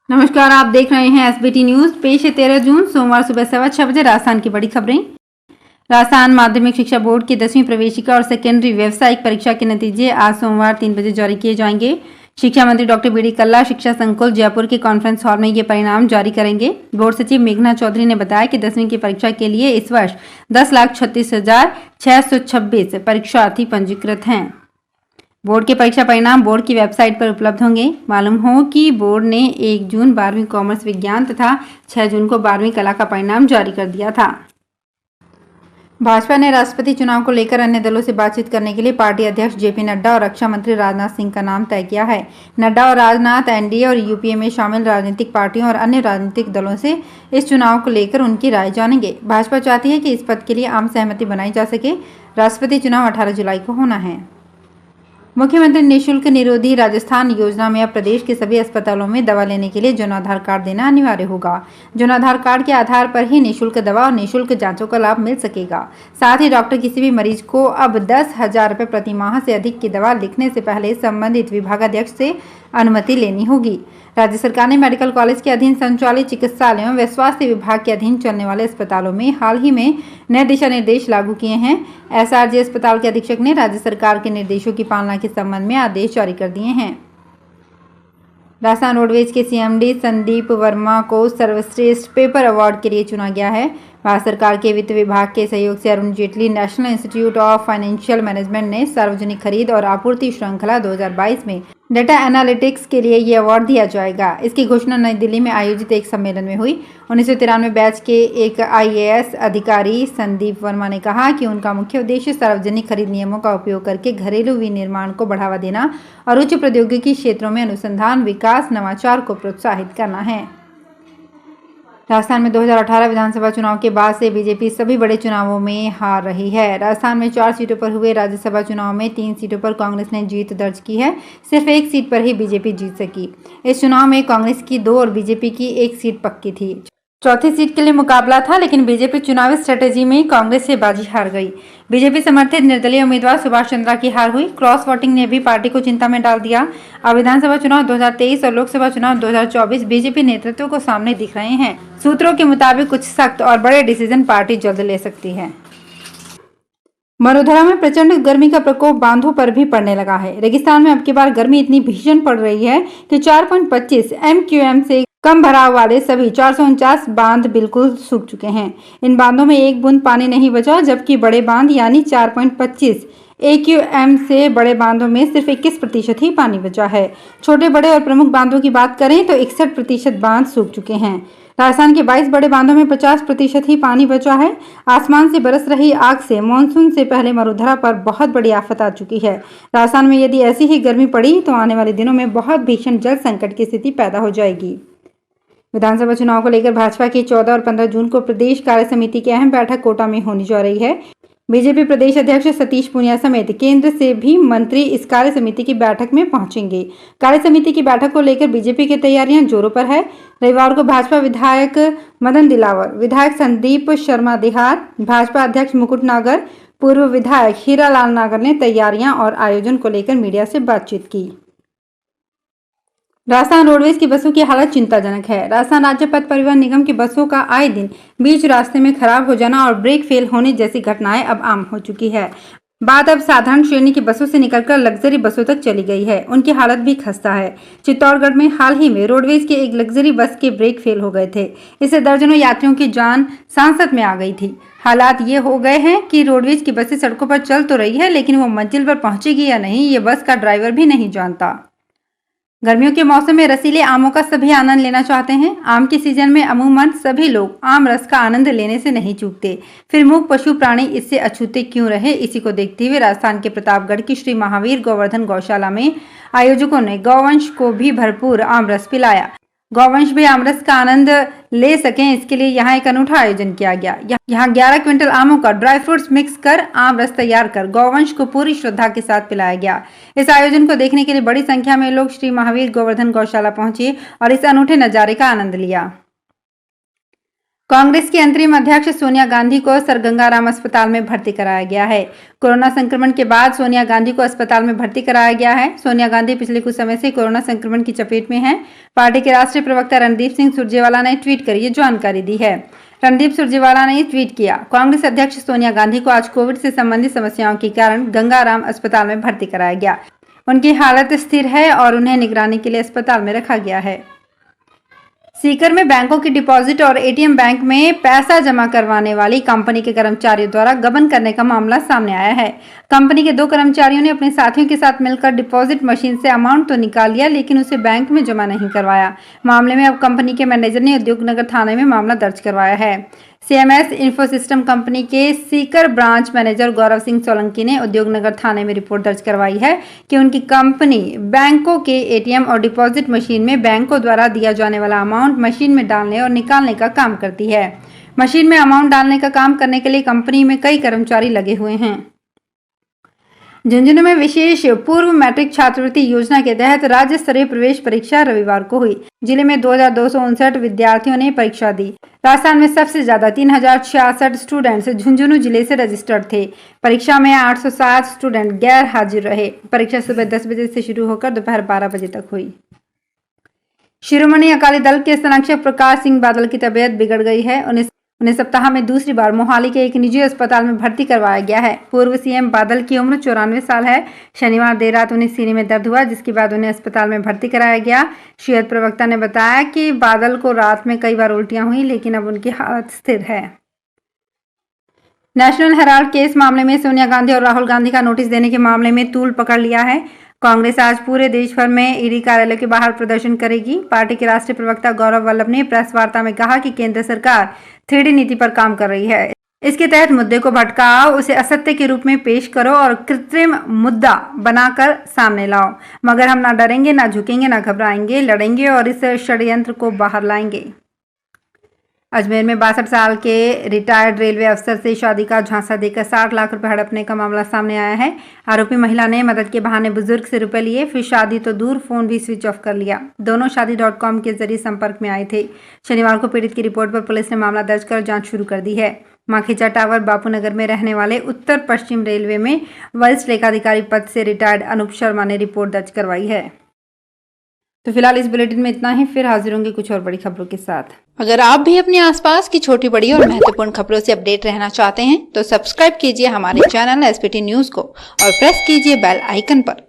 नमस्कार, आप देख रहे हैं एसबीटी न्यूज। पेश है 13 जून सोमवार सुबह 6:15 राजस्थान की बड़ी खबरें। राजस्थान माध्यमिक शिक्षा बोर्ड की 10वीं प्रवेशिका और सेकेंडरी व्यावसायिक परीक्षा के नतीजे आज सोमवार 3 बजे जारी किए जाएंगे। शिक्षा मंत्री डॉक्टर बी डी कल्ला शिक्षा संकुल जयपुर के कॉन्फ्रेंस हॉल में ये परिणाम जारी करेंगे। बोर्ड सचिव मेघना चौधरी ने बताया कि 10वीं की परीक्षा के लिए इस वर्ष 10,36,626 परीक्षार्थी पंजीकृत हैं। बोर्ड के परीक्षा परिणाम बोर्ड की वेबसाइट पर उपलब्ध होंगे। मालूम हो कि बोर्ड ने 1 जून 12वीं कॉमर्स विज्ञान तथा 6 जून को 12वीं कला का परिणाम जारी कर दिया था। भाजपा ने राष्ट्रपति चुनाव को लेकर अन्य दलों से बातचीत करने के लिए पार्टी अध्यक्ष जेपी नड्डा और रक्षा मंत्री राजनाथ सिंह का नाम तय किया है। नड्डा और राजनाथ एनडीए और यूपीए में शामिल राजनीतिक पार्टियों और अन्य राजनीतिक दलों से इस चुनाव को लेकर उनकी राय जानेंगे। भाजपा चाहती है कि इस पद के लिए आम सहमति बनाई जा सके। राष्ट्रपति चुनाव 18 जुलाई को होना है। मुख्यमंत्री निःशुल्क निरोधी राजस्थान योजना में अब प्रदेश के सभी अस्पतालों में दवा लेने के लिए जन आधार कार्ड देना अनिवार्य होगा। जन आधार कार्ड के आधार पर ही निःशुल्क दवा और निःशुल्क जांचों का लाभ मिल सकेगा। साथ ही डॉक्टर किसी भी मरीज को अब 10,000 रुपये प्रति माह से अधिक की दवा लिखने से पहले संबंधित विभागाध्यक्ष से अनुमति लेनी होगी। राज्य सरकार ने मेडिकल कॉलेज के अधीन संचालित चिकित्सालयों व स्वास्थ्य विभाग के अधीन चलने वाले अस्पतालों में हाल ही में नए दिशा निर्देश लागू किए हैं। एसआरजे अस्पताल के अधीक्षक ने राज्य सरकार के निर्देशों की पालना के संबंध में आदेश जारी कर दिए हैं। राजस्थान रोडवेज के सीएमडी संदीप वर्मा को सर्वश्रेष्ठ पेपर अवार्ड के लिए चुना गया है। भारत सरकार के वित्त विभाग के सहयोग से Arun Jaitley national institute of financial management ने सार्वजनिक खरीद और आपूर्ति श्रृंखला 2022 में डेटा एनालिटिक्स के लिए ये अवार्ड दिया जाएगा। इसकी घोषणा नई दिल्ली में आयोजित एक सम्मेलन में हुई। 1993 बैच के एक आईएएस अधिकारी संदीप वर्मा ने कहा कि उनका मुख्य उद्देश्य सार्वजनिक खरीद नियमों का उपयोग करके घरेलू विनिर्माण को बढ़ावा देना और उच्च प्रौद्योगिकी क्षेत्रों में अनुसंधान, विकास, नवाचार को प्रोत्साहित करना है। राजस्थान में 2018 विधानसभा चुनाव के बाद से बीजेपी सभी बड़े चुनावों में हार रही है। राजस्थान में 4 सीटों पर हुए राज्यसभा चुनाव में 3 सीटों पर कांग्रेस ने जीत दर्ज की है। सिर्फ 1 सीट पर ही बीजेपी जीत सकी। इस चुनाव में कांग्रेस की 2 और बीजेपी की 1 सीट पक्की थी। चौथी सीट के लिए मुकाबला था, लेकिन बीजेपी चुनावी स्ट्रेटेजी में कांग्रेस से बाजी हार गई। बीजेपी समर्थित निर्दलीय उम्मीदवार सुभाष चंद्रा की हार हुई। क्रॉस वोटिंग ने भी पार्टी को चिंता में डाल दिया। अब विधानसभा चुनाव 2023 और लोकसभा चुनाव 2024 बीजेपी नेतृत्व को सामने दिख रहे हैं। सूत्रों के मुताबिक कुछ सख्त और बड़े डिसीजन पार्टी जल्द ले सकती है। मरुधरा में प्रचंड गर्मी का प्रकोप बांधों पर भी पड़ने लगा है। रेगिस्तान में अब की बार गर्मी इतनी भीषण पड़ रही है कि 4.25 MQM से कम भराव वाले सभी 449 बांध बिल्कुल सूख चुके हैं। इन बांधों में एक बूंद पानी नहीं बचा, जबकि बड़े बांध यानी 4.25 AQM से बड़े बांधों में सिर्फ 21% ही पानी बचा है। छोटे बड़े और प्रमुख बांधों की बात करें तो 61% बांध सूख चुके हैं। राजस्थान के 22 बड़े बांधों में 50% ही पानी बचा है। आसमान से बरस रही आग से मानसून से पहले मरुधरा पर बहुत बड़ी आफत आ चुकी है। राजस्थान में यदि ऐसी ही गर्मी पड़ी तो आने वाले दिनों में बहुत भीषण जल संकट की स्थिति पैदा हो जाएगी। विधानसभा चुनाव को लेकर भाजपा की 14 और 15 जून को प्रदेश कार्य समिति की अहम बैठक कोटा में होने जा रही है। बीजेपी प्रदेश अध्यक्ष सतीश पूनिया समेत केंद्र से भी मंत्री इस कार्य समिति की बैठक में पहुंचेंगे। कार्य समिति की बैठक को लेकर बीजेपी की तैयारियां जोरों पर है। रविवार को भाजपा विधायक मदन दिलावर, विधायक संदीप शर्मा देहात, भाजपा अध्यक्ष मुकुट नागर, पूर्व विधायक हीरालाल नागर ने तैयारियां और आयोजन को लेकर मीडिया से बातचीत की। राजस्थान रोडवेज की बसों की हालत चिंताजनक है। राजस्थान राज्य पथ परिवहन निगम की बसों का आए दिन बीच रास्ते में खराब हो जाना और ब्रेक फेल होने जैसी घटनाएं अब आम हो चुकी है। बात अब साधारण श्रेणी की बसों से निकलकर लग्जरी बसों तक चली गई है। उनकी हालत भी खस्ता है। चित्तौड़गढ़ में हाल ही में रोडवेज के एक लग्जरी बस के ब्रेक फेल हो गए थे। इससे दर्जनों यात्रियों की जान सांसत में आ गई थी। हालात ये हो गए हैं कि रोडवेज की बसें सड़कों पर चल तो रही है, लेकिन वो मंजिल पर पहुंचेगी या नहीं ये बस का ड्राइवर भी नहीं जानता। गर्मियों के मौसम में रसीले आमों का सभी आनंद लेना चाहते हैं। आम के सीजन में अमूमन सभी लोग आम रस का आनंद लेने से नहीं चूकते। फिर मूक पशु प्राणी इससे अछूते क्यों रहे, इसी को देखते हुए राजस्थान के प्रतापगढ़ की श्री महावीर गोवर्धन गौशाला में आयोजकों ने गौवंश को भी भरपूर आम रस पिलाया। गौवंश भी आमरस का आनंद ले सकें, इसके लिए यहाँ एक अनूठा आयोजन किया गया। यहाँ 11 क्विंटल आमों का ड्राई फ्रूट्स मिक्स कर आम रस तैयार कर गौवंश को पूरी श्रद्धा के साथ पिलाया गया। इस आयोजन को देखने के लिए बड़ी संख्या में लोग श्री महावीर गोवर्धन गौशाला पहुंचे और इस अनूठे नजारे का आनंद लिया। कांग्रेस की अंतरिम अध्यक्ष सोनिया गांधी को सर गंगाराम अस्पताल में भर्ती कराया गया है। कोरोना संक्रमण के बाद सोनिया गांधी को अस्पताल में भर्ती कराया गया है। सोनिया गांधी पिछले कुछ समय से कोरोना संक्रमण की चपेट में हैं। पार्टी के राष्ट्रीय प्रवक्ता रणदीप सिंह सुरजेवाला ने ट्वीट कर ये जानकारी दी है। रणदीप सुरजेवाला ने ट्वीट किया, कांग्रेस अध्यक्ष सोनिया गांधी को आज कोविड से संबंधित समस्याओं के कारण गंगाराम अस्पताल में भर्ती कराया गया। उनकी हालत स्थिर है और उन्हें निगरानी के लिए अस्पताल में रखा गया है। सीकर में बैंकों की डिपॉजिट और एटीएम बैंक में पैसा जमा करवाने वाली कंपनी के कर्मचारियों द्वारा गबन करने का मामला सामने आया है। कंपनी के 2 कर्मचारियों ने अपने साथियों के साथ मिलकर डिपॉजिट मशीन से अमाउंट तो निकाल लिया, लेकिन उसे बैंक में जमा नहीं करवाया। मामले में अब कंपनी के मैनेजर ने उद्योगनगर थाने में मामला दर्ज करवाया है। CMS इन्फोसिस्टम कंपनी के सीकर ब्रांच मैनेजर गौरव सिंह सोलंकी ने उद्योगनगर थाने में रिपोर्ट दर्ज करवाई है कि उनकी कंपनी बैंकों के एटीएम और डिपॉजिट मशीन में बैंकों द्वारा दिया जाने वाला अमाउंट मशीन में डालने और निकालने का काम करती है। मशीन में अमाउंट डालने का काम करने के लिए कंपनी में कई कर्मचारी लगे हुए हैं। झुंझुनू में विशेष पूर्व मैट्रिक छात्रवृत्ति योजना के तहत राज्य स्तरीय प्रवेश परीक्षा रविवार को हुई। जिले में 2259 विद्यार्थियों ने परीक्षा दी। राजस्थान में सबसे ज्यादा 3066 स्टूडेंट्स झुंझुनू जिले से रजिस्टर्ड थे। परीक्षा में 807 स्टूडेंट गैर हाजिर रहे। परीक्षा सुबह 10 बजे से शुरू होकर दोपहर 12 बजे तक हुई। शिरोमणि अकाली दल के संरक्षक प्रकाश सिंह बादल की तबीयत बिगड़ गई है। उन्हें सप्ताह में दूसरी बार मोहाली के एक निजी अस्पताल में भर्ती करवाया गया है। पूर्व सीएम बादल की उम्र 94 साल है। शनिवार देर रात उन्हें सीने में दर्द हुआ, जिसके बाद उन्हें अस्पताल में भर्ती कराया गया। सेहत प्रवक्ता ने बताया कि बादल को रात में कई बार उल्टियां हुई, लेकिन अब उनकी हालत स्थिर है। नेशनल हेराल्ड केस मामले में सोनिया गांधी और राहुल गांधी का नोटिस देने के मामले में तूल पकड़ लिया है। कांग्रेस आज पूरे देश भर में ईडी कार्यालय के बाहर प्रदर्शन करेगी। पार्टी के राष्ट्रीय प्रवक्ता गौरव वल्लभ ने प्रेस वार्ता में कहा कि केंद्र सरकार 3D नीति पर काम कर रही है। इसके तहत मुद्दे को भटकाओ, उसे असत्य के रूप में पेश करो और कृत्रिम मुद्दा बनाकर सामने लाओ, मगर हम ना डरेंगे, ना झुकेंगे, ना घबराएंगे, लड़ेंगे और इस षड्यंत्र को बाहर लाएंगे। अजमेर में 62 साल के रिटायर्ड रेलवे अफसर से शादी का झांसा देकर 60 लाख रुपए हड़पने का मामला सामने आया है। आरोपी महिला ने मदद के बहाने बुजुर्ग से रुपए लिए, फिर शादी तो दूर फोन भी स्विच ऑफ कर लिया। दोनों शादी.com के जरिए संपर्क में आए थे। शनिवार को पीड़ित की रिपोर्ट पर पुलिस ने मामला दर्ज कर जांच शुरू कर दी है। माखीचा टावर बापूनगर में रहने वाले उत्तर पश्चिम रेलवे में वरिष्ठ लेखाधिकारी पद से रिटायर्ड अनूप शर्मा ने रिपोर्ट दर्ज करवाई है। तो फिलहाल इस बुलेटिन में इतना ही। फिर हाजिर होंगे कुछ और बड़ी खबरों के साथ। अगर आप भी अपने आसपास की छोटी बड़ी और महत्वपूर्ण खबरों से अपडेट रहना चाहते हैं तो सब्सक्राइब कीजिए हमारे चैनल SPT न्यूज को और प्रेस कीजिए बेल आइकन पर।